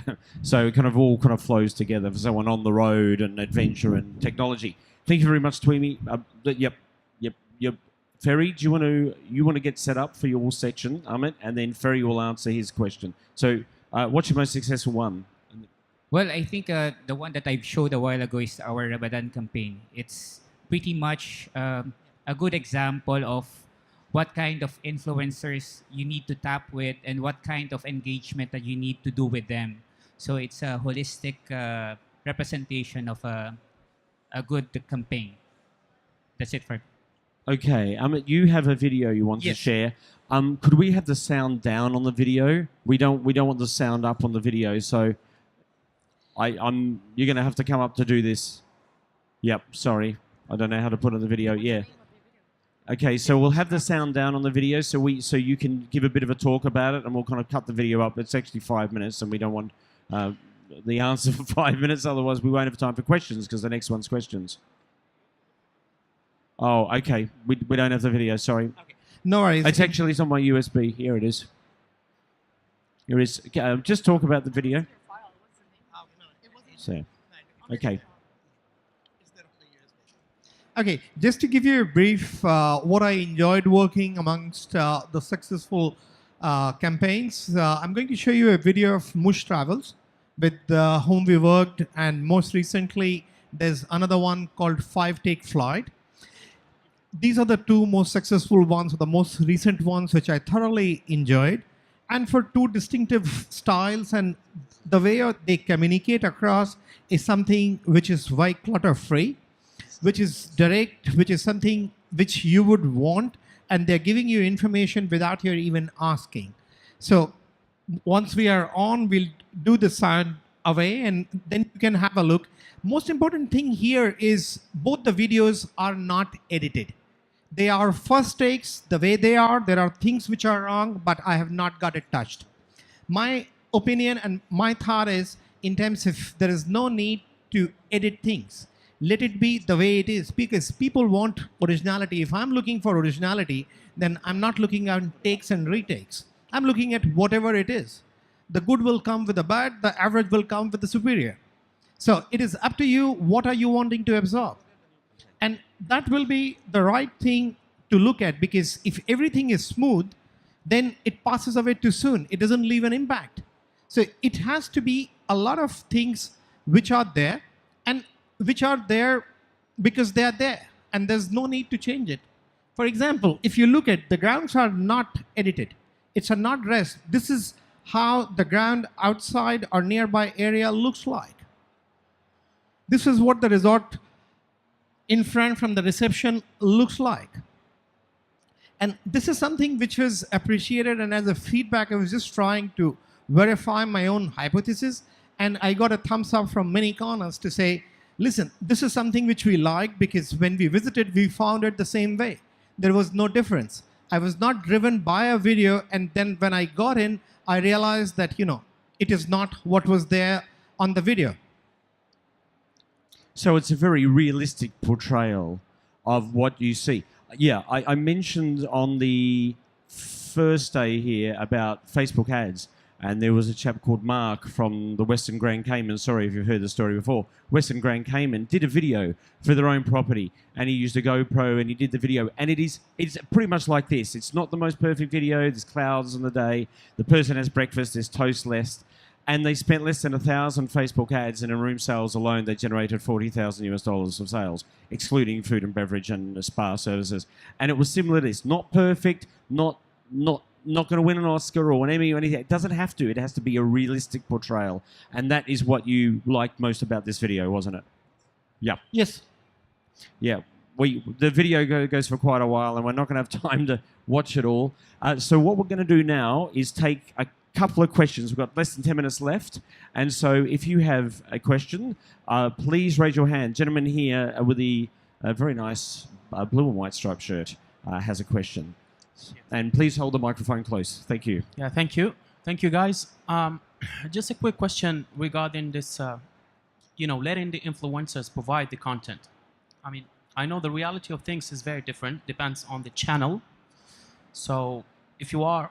So it kind of flows together for someone on the road and adventure and technology. Thank you very much, Tweemy. Yep. Ferry, do you want to get set up for your section, Amit, and then Ferry will answer his question. So, what's your most successful one? Well, I think the one that I showed a while ago is our Ramadan campaign. It's pretty much a good example of what kind of influencers you need to tap with and what kind of engagement that you need to do with them. So it's a holistic representation of a good campaign. That's it for. Okay, you have a video you want to share. Could we have the sound down on the video? We don't want the sound up on the video, so you're going to have to come up to do this. Yep, sorry. I don't know how to put on the video. Yeah. Okay, so we'll have the sound down on the video so you can give a bit of a talk about it, and we'll kind of cut the video up. It's actually 5 minutes, and we don't want the answer for 5 minutes. Otherwise, we won't have time for questions because the next one's questions. Oh, okay. We don't have the video. Sorry. Okay. No worries. It's on my USB. Here it is. Here it is. Just talk about the video. So, okay. Okay, just to give you a brief, what I enjoyed working amongst the successful campaigns, I'm going to show you a video of Mush Travels with whom we worked, and most recently there's another one called 5 Take Flight. These are the two most successful ones, or the most recent ones, which I thoroughly enjoyed. And for two distinctive styles, and the way they communicate across is something which is white clutter-free, which is direct, which is something which you would want, and they're giving you information without you even asking. So once we are on, we'll do the sound away, and then you can have a look. Most important thing here is both the videos are not edited. They are first takes the way they are. There are things which are wrong, but I have not got it touched. My opinion and my thought is, in terms of there is no need to edit things. Let it be the way it is, because people want originality. If I'm looking for originality, then I'm not looking at takes and retakes. I'm looking at whatever it is. The good will come with the bad, the average will come with the superior. So it is up to you, what are you wanting to absorb? And that will be the right thing to look at, because if everything is smooth, then it passes away too soon. It doesn't leave an impact. So it has to be a lot of things which are there, and which are there because they are there, and there's no need to change it. For example, if you look at the grounds are not edited, it's a not dressed. This is how the ground outside or nearby area looks like. This is what the resort in front from the reception looks like. And this is something which was appreciated, and as a feedback, I was just trying to verify my own hypothesis, and I got a thumbs up from many corners to say, listen, this is something which we like, because when we visited, we found it the same way. There was no difference. I was not driven by a video, and then when I got in, I realized that, it is not what was there on the video. So it's a very realistic portrayal of what you see. Yeah, I mentioned on the first day here about Facebook ads, and there was a chap called Mark from the Western Grand Cayman. Sorry if you've heard the story before. Western Grand Cayman did a video for their own property, and he used a GoPro and he did the video. And it's pretty much like this. It's not the most perfect video. There's clouds on the day. The person has breakfast. There's toast left. And they spent less than 1,000 Facebook ads, and in room sales alone, they generated $40,000 of sales, excluding food and beverage and spa services. And it was similar to this. Not perfect, not going to win an Oscar or an Emmy or anything. It doesn't have to. It has to be a realistic portrayal. And that is what you liked most about this video, wasn't it? Yeah. Yes. Yeah. The video goes for quite a while, and we're not going to have time to watch it all. So what we're going to do now is take a couple of questions. We've got less than 10 minutes left. And so if you have a question, please raise your hand. Gentleman here with the very nice blue and white striped shirt has a question. And please hold the microphone close. Thank you. Yeah, thank you. Thank you, guys. Just a quick question regarding this, letting the influencers provide the content. I mean, I know the reality of things is very different, depends on the channel. So if you are,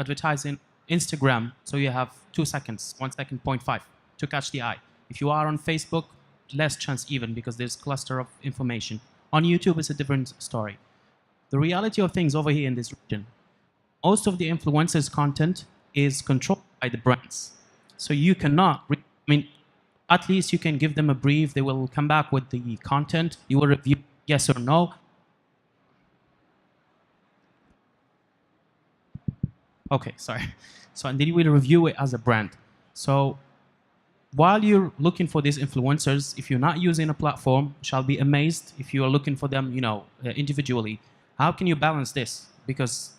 advertising Instagram, so you have 2 seconds, 1 second, 0.5 to catch the eye. If you are on Facebook, less chance even, because there's cluster of information. On YouTube, it's a different story. The reality of things over here in this region, most of the influencers' content is controlled by the brands. So you cannot, at least you can give them a brief. They will come back with the content. You will review yes or no. Okay, sorry. So, and then you will review it as a brand. So while you're looking for these influencers, if you're not using a platform, shall be amazed if you are looking for them, individually. How can you balance this? Because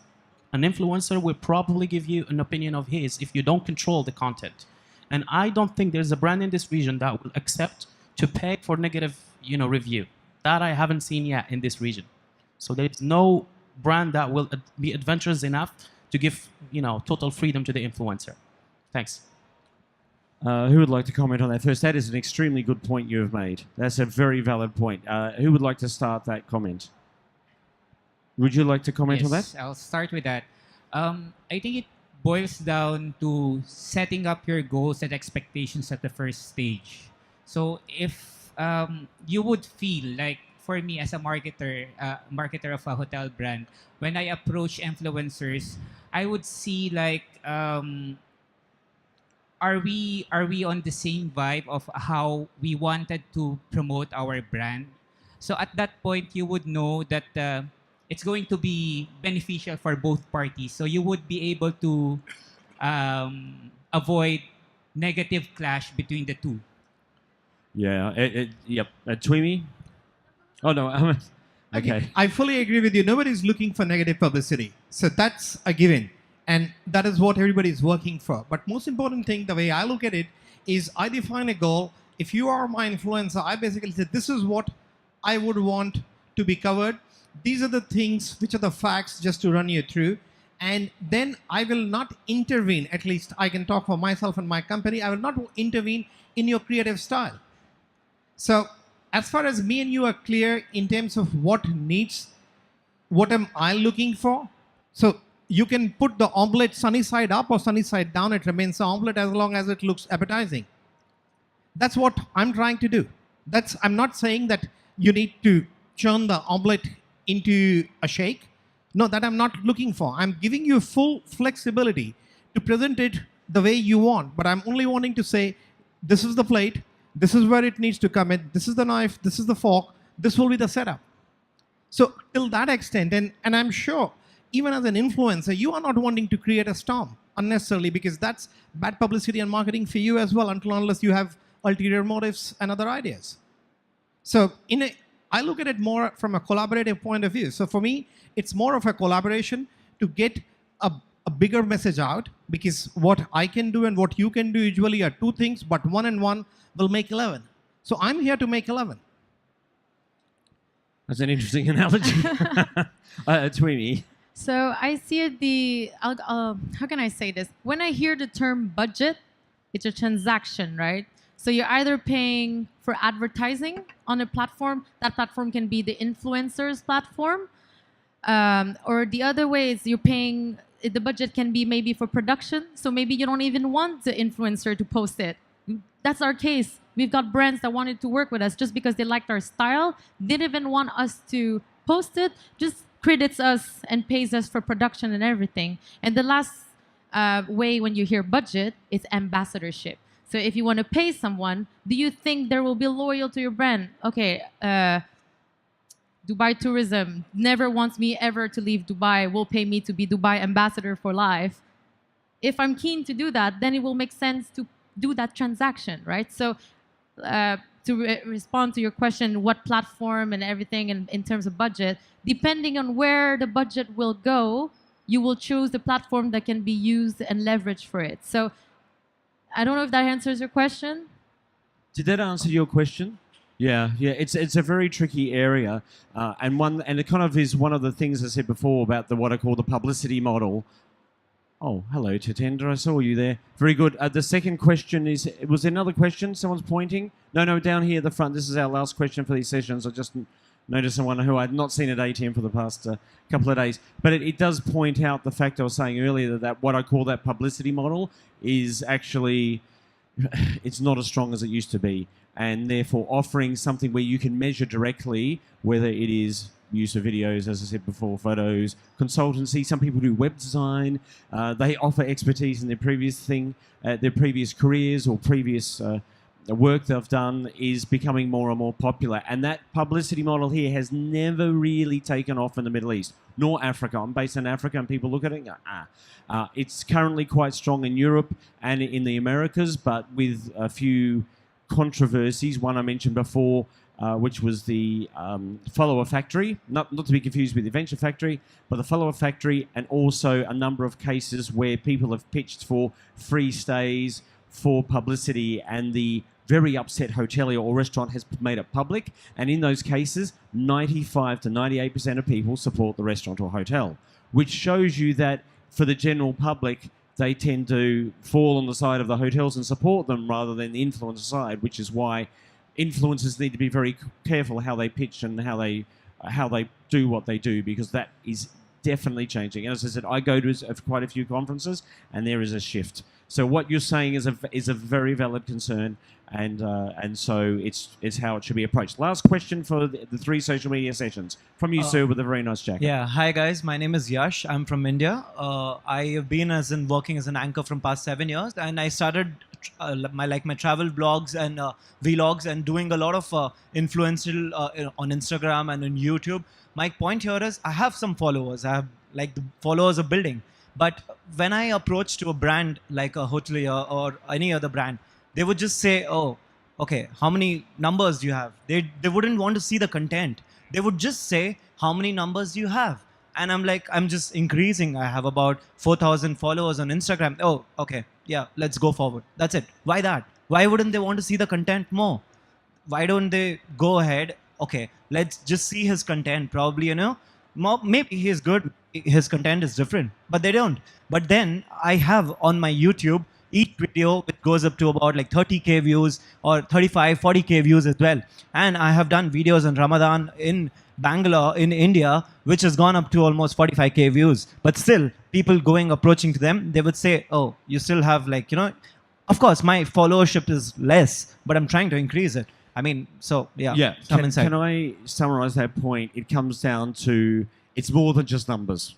an influencer will probably give you an opinion of his if you don't control the content. And I don't think there's a brand in this region that will accept to pay for negative, review. That I haven't seen yet in this region. So there's no brand that will be adventurous enough to give, total freedom to the influencer. Thanks. Who would like to comment on that first? That is an extremely good point you have made. That's a very valid point. Who would like to start that comment? Would you like to comment on that? Yes, I'll start with that. I think it boils down to setting up your goals and expectations at the first stage. So if you would feel like, for me as a marketer of a hotel brand, when I approach influencers, I would see like, are we on the same vibe of how we wanted to promote our brand? So at that point, you would know that it's going to be beneficial for both parties. So you would be able to avoid negative clash between the two. Yeah. Yep. Tweemy? Oh, no. Okay. I fully agree with you. Nobody's looking for negative publicity. So that's a given. And that is what everybody is working for. But most important thing, the way I look at it, is I define a goal. If you are my influencer, I basically say, this is what I would want to be covered. These are the things which are the facts just to run you through. And then I will not intervene, at least I can talk for myself and my company, I will not intervene in your creative style. So as far as me and you are clear in terms of what needs, what am I looking for? So you can put the omelette sunny side up or sunny side down, it remains an omelette as long as it looks appetizing. That's what I'm trying to do. I'm not saying that you need to churn the omelette into a shake. No, that I'm not looking for. I'm giving you full flexibility to present it the way you want. But I'm only wanting to say, this is the plate, this is where it needs to come in, this is the knife, this is the fork, this will be the setup. So till that extent, and I'm sure even as an influencer, you are not wanting to create a storm unnecessarily, because that's bad publicity and marketing for you as well, unless you have ulterior motives and other ideas. So I look at it more from a collaborative point of view. So for me, it's more of a collaboration to get a bigger message out, because what I can do and what you can do usually are two things, but 1 and 1 will make 11. So I'm here to make 11. That's an interesting analogy. Tweemy. So I see it how can I say this? When I hear the term budget, it's a transaction, right? So you're either paying for advertising on a platform. That platform can be the influencer's platform. Or the other way is you're paying, the budget can be maybe for production. So maybe you don't even want the influencer to post it. That's our case. We've got brands that wanted to work with us just because they liked our style, didn't even want us to post it, just credits us and pays us for production and everything. And the last way when you hear budget is ambassadorship. So if you want to pay someone, do you think they will be loyal to your brand? Okay, Dubai Tourism never wants me ever to leave Dubai, will pay me to be Dubai ambassador for life. If I'm keen to do that, then it will make sense to do that transaction, right? So to respond to your question, what platform and everything in terms of budget, depending on where the budget will go, you will choose the platform that can be used and leveraged for it. So I don't know if that answers your question. Did that answer your question? Yeah. It's a very tricky area, and it kind of is one of the things I said before about what I call the publicity model. Oh, hello, Tatendra. I saw you there. Very good. The second question is, was there another question? Someone's pointing? No, down here at the front. This is our last question for these sessions. I just noticed someone who I'd not seen at ATM for the past couple of days. But it does point out the fact I was saying earlier that what I call that publicity model is actually, it's not as strong as it used to be. And therefore offering something where you can measure directly whether it is use of videos, as I said before, photos, consultancy. Some people do web design. They offer expertise in their previous careers or previous work they've done is becoming more and more popular. And that publicity model here has never really taken off in the Middle East, nor Africa. I'm based in Africa, and people look at it and go, It's currently quite strong in Europe and in the Americas, but with a few controversies. One I mentioned before, which was the Follower Factory, not to be confused with the Venture Factory, but the Follower Factory, and also a number of cases where people have pitched for free stays, for publicity, and the very upset hotelier or restaurant has made it public. And in those cases, 95 to 98% of people support the restaurant or hotel, which shows you that for the general public, they tend to fall on the side of the hotels and support them rather than the influencer side, which is why influencers need to be very careful how they pitch and how they do what they do, because that is definitely changing. And as I said, I go to quite a few conferences, and there is a shift. So what you're saying is a very valid concern, and so it's how it should be approached. Last question for the 3 social media sessions from you, sir, with a very nice jacket. Yeah, hi guys. My name is Yash. I'm from India. I have been working as an anchor from past 7 years, and I started my travel blogs and vlogs and doing a lot of influential on Instagram and on YouTube. My point here is I have some followers. I have the followers are building. But when I approach to a brand like a hotelier or any other brand, they would just say, oh, okay, how many numbers do you have? They wouldn't want to see the content. They would just say, how many numbers do you have? And I'm like, I'm just increasing. I have about 4,000 followers on Instagram. Oh, okay, yeah, let's go forward. That's it. Why that? Why wouldn't they want to see the content more? Why don't they go ahead okay, let's just see his content. Probably, maybe he is good. His content is different, but they don't. But then I have on my YouTube each video which goes up to about like 30K views or 35, 40K views as well. And I have done videos in Ramadan in Bangalore in India, which has gone up to almost 45K views. But still, people approaching to them, they would say, oh, you still have like, of course, my followership is less, but I'm trying to increase it. I mean, so yeah. Yeah. Come inside. Can I summarize that point? It comes down to it's more than just numbers.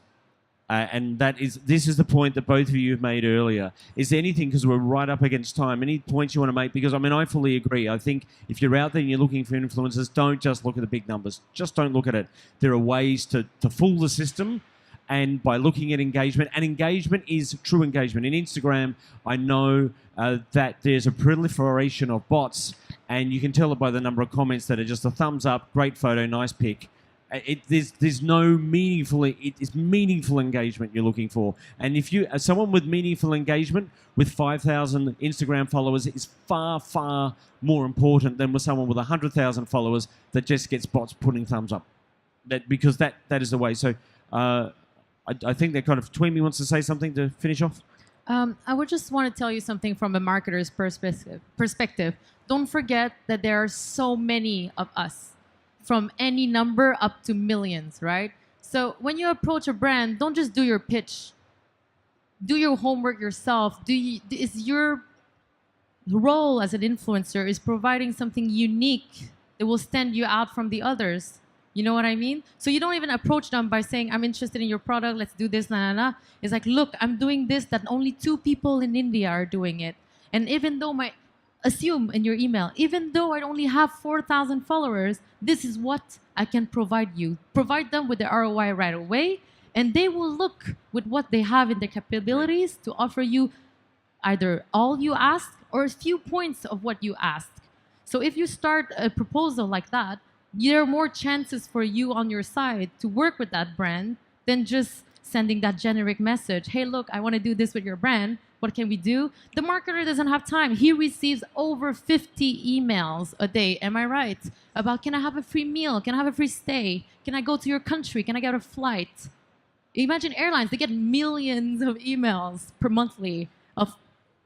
And this is the point that both of you have made earlier. Is there anything, because we're right up against time, any points you want to make? Because, I fully agree. I think if you're out there and you're looking for influencers, don't just look at the big numbers. Just don't look at it. There are ways to fool the system, and by looking at engagement. And engagement is true engagement. In Instagram, I know that there's a proliferation of bots, and you can tell it by the number of comments that are just a thumbs up, great photo, nice pic. There's no meaningful. It's meaningful engagement you're looking for, and if you someone with meaningful engagement with 5,000 Instagram followers is far more important than with someone with 100,000 followers that just gets bots putting thumbs up. Because that is the way. So I think that kind of Tweemy wants to say something to finish off. I would just want to tell you something from a marketer's perspective. Don't forget that there are so many of us, from any number up to millions, right? So when you approach a brand, don't just do your pitch. Do your homework yourself. Is your role as an influencer is providing something unique that will stand you out from the others. You know what I mean? So you don't even approach them by saying, I'm interested in your product, let's do this, It's like, look, I'm doing this that only 2 people in India are doing it. And even though assume in your email, even though I only have 4,000 followers, this is what I can provide you. Provide them with the ROI right away, and they will look with what they have in their capabilities to offer you either all you ask or a few points of what you asked. So if you start a proposal like that, there are more chances for you on your side to work with that brand than just sending that generic message. Hey, look, I want to do this with your brand. What can we do? The marketer doesn't have time. He receives over 50 emails a day, am I right? About, can I have a free meal? Can I have a free stay? Can I go to your country? Can I get a flight? Imagine airlines, they get millions of emails per monthly of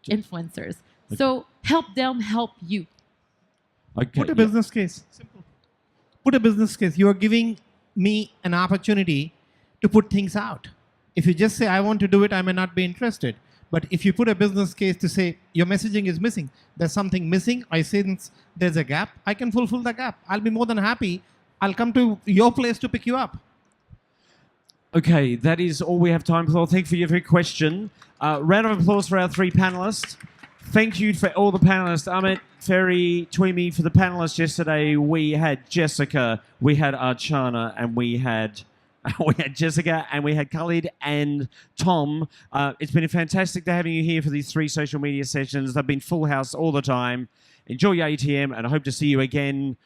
influencers. So help them help you. Okay, Put a business case. Simple. Put a business case. You are giving me an opportunity to put things out. If you just say, I want to do it, I may not be interested. But if you put a business case to say, your messaging is missing, there's something missing, I sense there's a gap, I can fulfill the gap. I'll be more than happy. I'll come to your place to pick you up. Okay, that is all we have time for. Thank you for your question. Round of applause for our 3 panelists. Thank you for all the panelists. Amit, Ferry, Tweemy. For the panelists yesterday, we had Jessica, we had Archana, and we had Jessica, and we had Khalid and Tom. It's been fantastic to having you here for these 3 social media sessions. They've been full house all the time. Enjoy your ATM, and I hope to see you again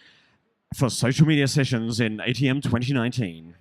for social media sessions in ATM 2019.